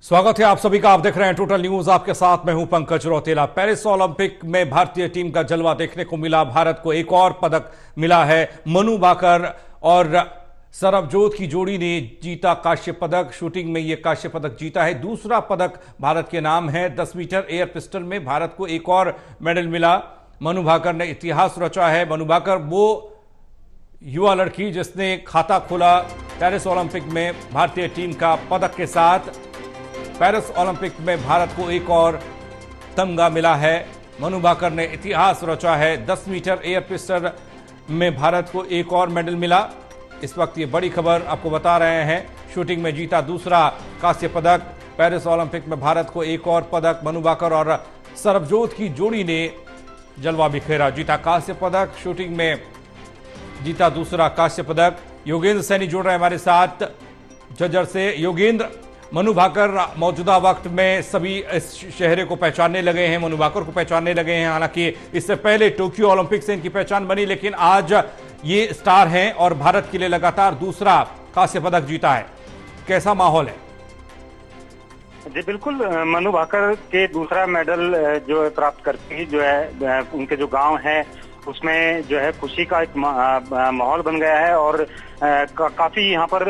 स्वागत है आप सभी का। आप देख रहे हैं टोटल न्यूज। आपके साथ मैं हूं पंकज रौतेला। पेरिस ओलंपिक में भारतीय टीम का जलवा देखने को मिला। भारत को एक और पदक मिला है। मनु भाकर और सरबजोत की जोड़ी ने जीता कांस्य पदक। शूटिंग में यह कांस्य पदक जीता है। दूसरा पदक भारत के नाम है। 10 मीटर एयर पिस्टल में भारत को एक और मेडल मिला। मनु भाकर ने इतिहास रचा है। मनु भाकर वो युवा लड़की जिसने खाता खोला पेरिस ओलंपिक में भारतीय टीम का पदक के साथ। पेरिस ओलंपिक में भारत को एक और तमगा मिला है। मनु भाकर ने इतिहास रचा है। 10 मीटर एयर पिस्टल में भारत को एक और मेडल मिला। इस वक्त ये बड़ी खबर आपको बता रहे हैं। शूटिंग में जीता दूसरा कांस्य पदक। पेरिस ओलंपिक में भारत को एक और पदक। मनु भाकर और सरबजोत की जोड़ी ने जलवा बिखेरा। जीता कांस्य पदक। शूटिंग में जीता दूसरा कांस्य पदक। योगेंद्र सैनी जुड़ रहे हैं हमारे साथ जजर से। योगेंद्र, मनु भाकर मौजूदा वक्त में सभी इस चेहरे को पहचानने लगे हैं, मनु भाकर को पहचानने लगे हैं। हालांकि इससे पहले टोक्यो ओलंपिक से इनकी पहचान बनी, लेकिन आज ये स्टार हैं और भारत के लिए लगातार दूसरा कांस्य पदक जीता है। कैसा माहौल है? जी बिल्कुल, मनु भाकर के दूसरा मेडल जो प्राप्त करते ही जो है उनके जो गांव है उसमें जो है खुशी का एक माहौल बन गया है। और काफी यहाँ पर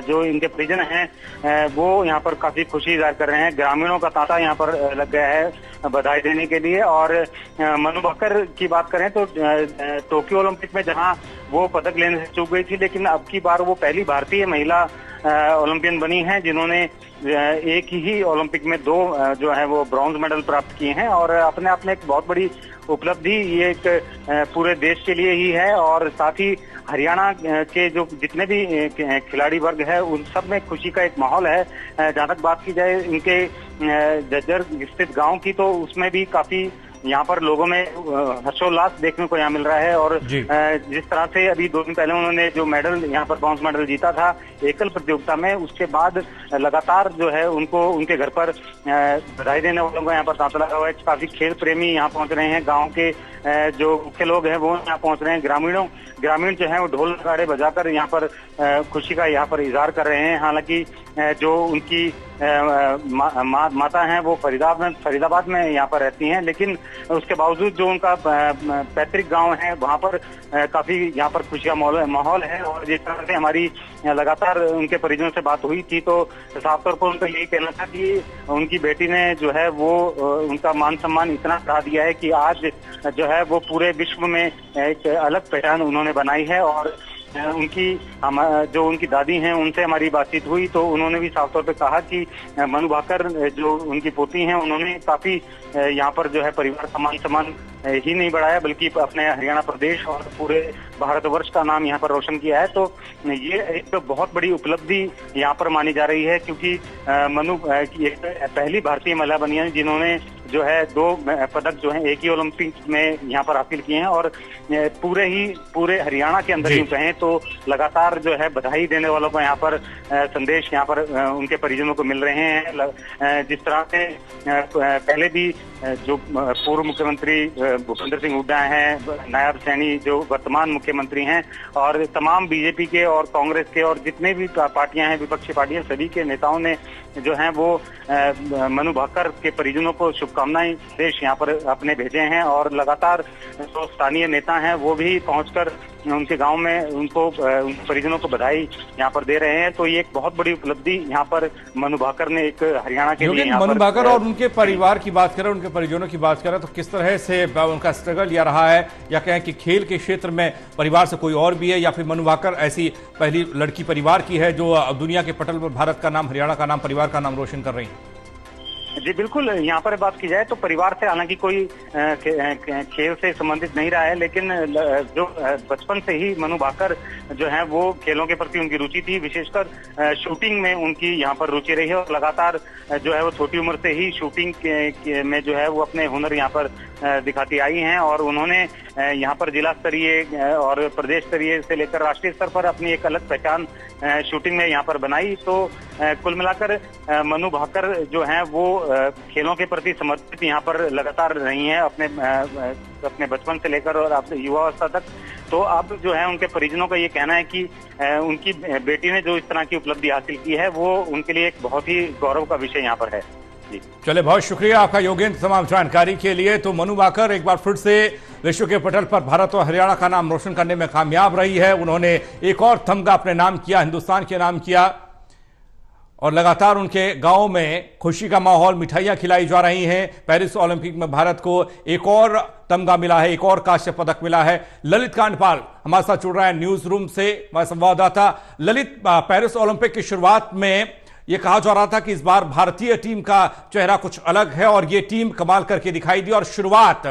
जो इनके परिजन हैं वो यहाँ पर काफी खुशी जाहिर कर रहे हैं। ग्रामीणों का तांता यहाँ पर लग गया है बधाई देने के लिए। और मनु भाकर की बात करें तो टोक्यो ओलंपिक में जहाँ वो पदक लेने से चूक गई थी, लेकिन अब की बार वो पहली भारतीय महिला ओलंपियन बनी हैं जिन्होंने एक ही ओलंपिक में दो जो है वो ब्रॉन्ज मेडल प्राप्त किए हैं। और अपने आप में एक बहुत बड़ी उपलब्धि ये एक पूरे देश के लिए ही है। और साथ ही हरियाणा के जो जितने भी खिलाड़ी वर्ग है उन सब में खुशी का एक माहौल है। जहाँ तक बात की जाए इनके जज्जर स्थित गांव की, तो उसमें भी काफी यहाँ पर लोगों में हर्षोल्लास देखने को यहाँ मिल रहा है। और जिस तरह से अभी 2 दिन पहले उन्होंने जो मेडल यहाँ पर ब्रॉन्ज मेडल जीता था एकल प्रतियोगिता में, उसके बाद लगातार जो है उनको उनके घर पर बधाई देने वालों का यहाँ पर तांता लगा हुआ है। काफी खेल प्रेमी यहाँ पहुंच रहे हैं। गाँव के जो मुख्य लोग हैं वो यहाँ पहुंच रहे हैं। ग्रामीण जो है वो ढोल नगाड़े बजाकर यहाँ पर खुशी का यहाँ पर इजहार कर रहे हैं। हालांकि जो उनकी माता हैं वो फरीदाबाद में यहाँ पर रहती हैं, लेकिन उसके बावजूद जो उनका पैतृक गांव है वहाँ पर काफी यहाँ पर खुशी का माहौल है। और जिस तरह से हमारी लगातार उनके परिजनों से बात हुई थी तो साफ तौर पर उनका यही कहना था कि उनकी बेटी ने जो है वो उनका मान सम्मान इतना बढ़ा दिया है कि आज जो है वो पूरे विश्व में एक अलग पहचान उन्होंने बनाई है। और जो उनकी दादी हैं उनसे हमारी बातचीत हुई तो उन्होंने भी साफ तौर पे कहा कि मनु भाकर जो उनकी पोती हैं उन्होंने काफी यहाँ पर जो है परिवार का मान सम्मान ही नहीं बढ़ाया बल्कि अपने हरियाणा प्रदेश और पूरे भारतवर्ष का नाम यहाँ पर रोशन किया है। तो ये एक बहुत बड़ी उपलब्धि यहाँ पर मानी जा रही है, क्योंकि मनु पहली भारतीय महिला बनी है जिन्होंने जो है 2 पदक जो है एक ही ओलंपिक में यहाँ पर हासिल किए हैं। और पूरे हरियाणा के अंदर यूं कहें तो लगातार जो है बधाई देने वालों को यहाँ पर संदेश यहाँ पर उनके परिजनों को मिल रहे हैं। जिस तरह से पहले भी जो पूर्व मुख्यमंत्री भूपेंद्र सिंह हुड्डा हैं, नायब सैनी जो वर्तमान मुख्यमंत्री हैं, और तमाम बीजेपी के और कांग्रेस के और जितने भी पार्टियां हैं, विपक्षी पार्टियां, सभी के नेताओं ने जो हैं वो मनु भाकर के परिजनों को शुभकामनाएं देश यहाँ पर अपने भेजे हैं। और लगातार जो स्थानीय नेता हैं वो भी पहुंचकर उनके गांव में उनको उनके परिजनों को बधाई यहाँ पर दे रहे हैं। तो ये एक बहुत बड़ी उपलब्धि यहाँ पर मनु भाकर ने एक हरियाणा के लिए मनु भाकर और उनके परिवार की बात करें, उनके परिजनों की बात करें तो किस तरह से उनका स्ट्रगल यह रहा है, या कहें कि खेल के क्षेत्र में परिवार से कोई और भी है, या फिर मनु भाकर ऐसी पहली लड़की परिवार की है जो दुनिया के पटल पर भारत का नाम, हरियाणा का नाम, परिवार का नाम रोशन कर रही है? जी बिल्कुल, यहाँ पर बात की जाए तो परिवार से हालांकि कोई खेल से संबंधित नहीं रहा है, लेकिन जो बचपन से ही मनु भाकर जो है वो खेलों के प्रति उनकी रुचि थी। विशेषकर शूटिंग में उनकी यहाँ पर रुचि रही है और लगातार जो है वो छोटी उम्र से ही शूटिंग में जो है वो अपने हुनर यहाँ पर दिखाती आई हैं और उन्होंने यहाँ पर जिला स्तरीय और प्रदेश स्तरीय से लेकर राष्ट्रीय स्तर पर अपनी एक अलग पहचान शूटिंग में यहाँ पर बनाई। तो कुल मिलाकर मनु भाकर जो हैं वो खेलों के प्रति समर्पित यहाँ पर लगातार रही हैं अपने बचपन से लेकर और अब युवावस्था तक। तो अब जो है उनके परिजनों का ये कहना है कि उनकी बेटी ने जो इस तरह की उपलब्धि हासिल की है वो उनके लिए एक बहुत ही गौरव का विषय यहाँ पर है। जी चले, बहुत शुक्रिया आपका योगेंद्र तमाम जानकारी के लिए। तो मनु भाकर एक बार फिर से विश्व के पटल पर भारत और हरियाणा का नाम रोशन करने में कामयाब रही है। उन्होंने एक और तमगा अपने नाम किया, हिंदुस्तान के नाम किया और लगातार उनके गांव में खुशी का माहौल, मिठाइयां खिलाई जा रही हैं। पेरिस ओलंपिक में भारत को एक और तमगा मिला है, एक और कांस्य पदक मिला है। ललित कांडपाल हमारे साथ जुड़ रहे हैं न्यूज रूम से, हमारे संवाददाता। ललित, पेरिस ओलंपिक की शुरुआत में यह कहा जा रहा था कि इस बार भारतीय टीम का चेहरा कुछ अलग है और यह टीम कमाल करके दिखाई दी और शुरुआत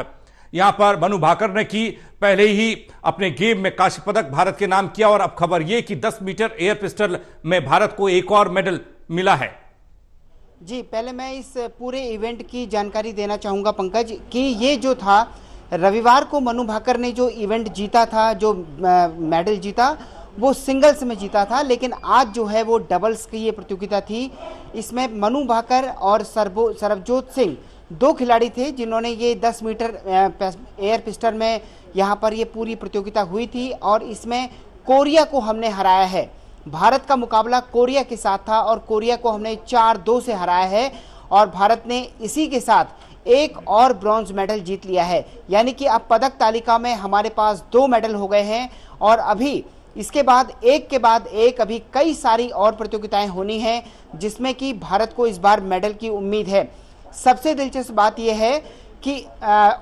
यहां पर मनु भाकर ने की। पहले ही अपने गेम में कांस्य पदक भारत के नाम किया और अब खबर यह कि 10 मीटर एयर पिस्टल में भारत को एक और मेडल मिला है। जी, पहले मैं इस पूरे इवेंट की जानकारी देना चाहूँगा पंकज कि ये जो था रविवार को मनु भाकर ने जो इवेंट जीता था, जो मेडल जीता वो सिंगल्स में जीता था, लेकिन आज जो है वो डबल्स की ये प्रतियोगिता थी। इसमें मनु भाकर और सरबजोत सिंह दो खिलाड़ी थे जिन्होंने ये 10 मीटर एयर पिस्टल में यहाँ पर ये पूरी प्रतियोगिता हुई थी और इसमें कोरिया को हमने हराया है। भारत का मुकाबला कोरिया के साथ था और कोरिया को हमने 4-2 से हराया है और भारत ने इसी के साथ एक और ब्रॉन्ज मेडल जीत लिया है। यानी कि अब पदक तालिका में हमारे पास 2 मेडल हो गए हैं और अभी इसके बाद एक के बाद एक अभी कई सारी और प्रतियोगिताएं होनी हैं जिसमें कि भारत को इस बार मेडल की उम्मीद है। सबसे दिलचस्प बात यह है कि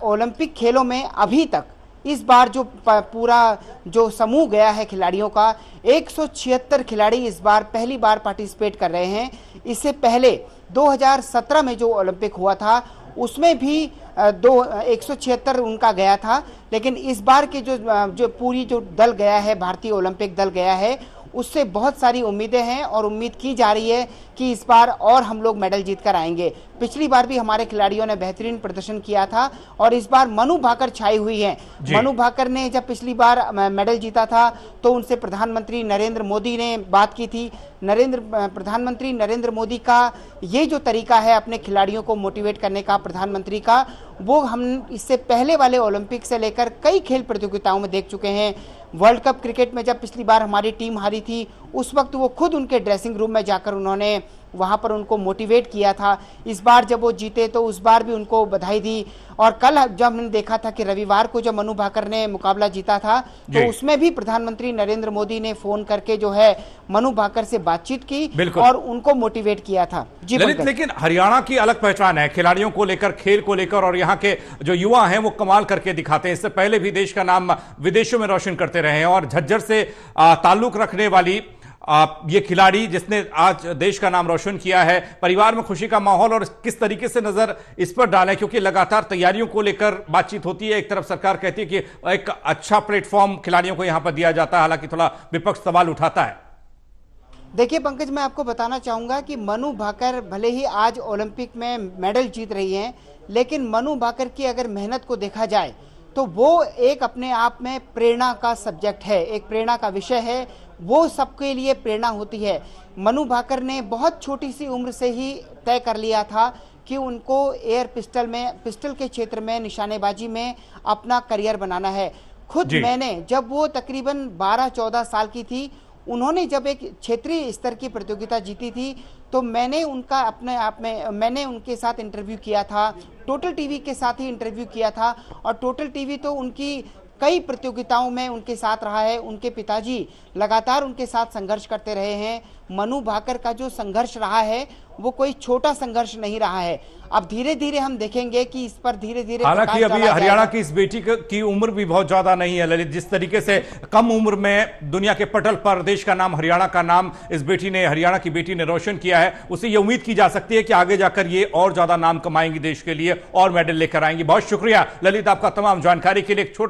ओलंपिक खेलों में अभी तक इस बार जो पूरा जो समूह गया है खिलाड़ियों का, 176 खिलाड़ी इस बार पहली बार पार्टिसिपेट कर रहे हैं। इससे पहले 2017 में जो ओलंपिक हुआ था उसमें भी 176 उनका गया था, लेकिन इस बार के जो पूरी जो दल गया है, भारतीय ओलंपिक दल गया है, उससे बहुत सारी उम्मीदें हैं और उम्मीद की जा रही है कि इस बार और हम लोग मेडल जीत कर आएंगे। पिछली बार भी हमारे खिलाड़ियों ने बेहतरीन प्रदर्शन किया था और इस बार मनु भाकर छाई हुई हैं। मनु भाकर ने जब पिछली बार मेडल जीता था तो उनसे प्रधानमंत्री नरेंद्र मोदी ने बात की थी। प्रधानमंत्री नरेंद्र मोदी का ये जो तरीका है अपने खिलाड़ियों को मोटिवेट करने का, प्रधानमंत्री का, वो हम इससे पहले वाले ओलंपिक से लेकर कई खेल प्रतियोगिताओं में देख चुके हैं। वर्ल्ड कप क्रिकेट में जब पिछली बार हमारी टीम हारी थी उस वक्त वो खुद उनके ड्रेसिंग रूम में जाकर उन्होंने वहां पर उनको मोटिवेट किया था। इस बार जब वो जीते तो उस बार भी उनको बधाई दी। और कल जब हमने देखा था कि रविवार को जब मनु भाकर ने मुकाबला जीता था तो उसमें भी प्रधानमंत्री नरेंद्र मोदी ने फोन करके जो है मनु भाकर से बातचीत की और उनको मोटिवेट किया था। जी ललित, लेकिन हरियाणा की अलग पहचान है खिलाड़ियों को लेकर, खेल को लेकर, और यहाँ के जो युवा हैं वो कमाल करके दिखाते हैं। इससे पहले भी देश का नाम विदेशों में रोशन करते रहे हैं और झज्जर से ताल्लुक रखने वाली ये खिलाड़ी जिसने आज देश का नाम रोशन किया है, परिवार में खुशी का माहौल और किस तरीके से नजर इस पर डालें, क्योंकि लगातार तैयारियों को लेकर बातचीत होती है। एक तरफ सरकार कहती है कि एक अच्छा प्लेटफॉर्म खिलाड़ियों को यहां पर दिया जाता है, हालांकि थोड़ा विपक्ष सवाल उठाता है। देखिए पंकज, मैं आपको बताना चाहूंगा कि मनु भाकर भले ही आज ओलंपिक में मेडल जीत रही हैं, लेकिन मनु भाकर की अगर मेहनत को देखा जाए तो वो एक अपने आप में प्रेरणा का सब्जेक्ट है, एक प्रेरणा का विषय है, वो सबके लिए प्रेरणा होती है। मनु भाकर ने बहुत छोटी सी उम्र से ही तय कर लिया था कि उनको एयर पिस्टल के क्षेत्र में, निशानेबाजी में अपना करियर बनाना है। खुद मैंने, जब वो तकरीबन 12-14 साल की थी, उन्होंने जब एक क्षेत्रीय स्तर की प्रतियोगिता जीती थी तो मैंने उनका अपने आप में मैंने उनके साथ इंटरव्यू किया था, टोटल टीवी के साथ ही इंटरव्यू किया था और टोटल टीवी तो उनकी कई प्रतियोगिताओं में उनके साथ रहा है। उनके पिताजी लगातार उनके साथ संघर्ष करते रहे हैं। मनु भाकर का जो संघर्ष रहा है वो कोई छोटा संघर्ष नहीं रहा है। अब धीरे धीरे हम देखेंगे कि इस पर धीरे धीरे, हालांकि अभी हरियाणा की इस बेटी की उम्र भी बहुत ज्यादा नहीं है ललित। जिस तरीके से कम उम्र में दुनिया के पटल पर देश का नाम, हरियाणा का नाम इस बेटी ने, हरियाणा की बेटी ने रोशन किया है, उससे ये उम्मीद की जा सकती है कि आगे जाकर ये और ज्यादा नाम कमाएंगी देश के लिए और मेडल लेकर आएंगी। बहुत शुक्रिया ललित आपका तमाम जानकारी के लिए। एक छोटा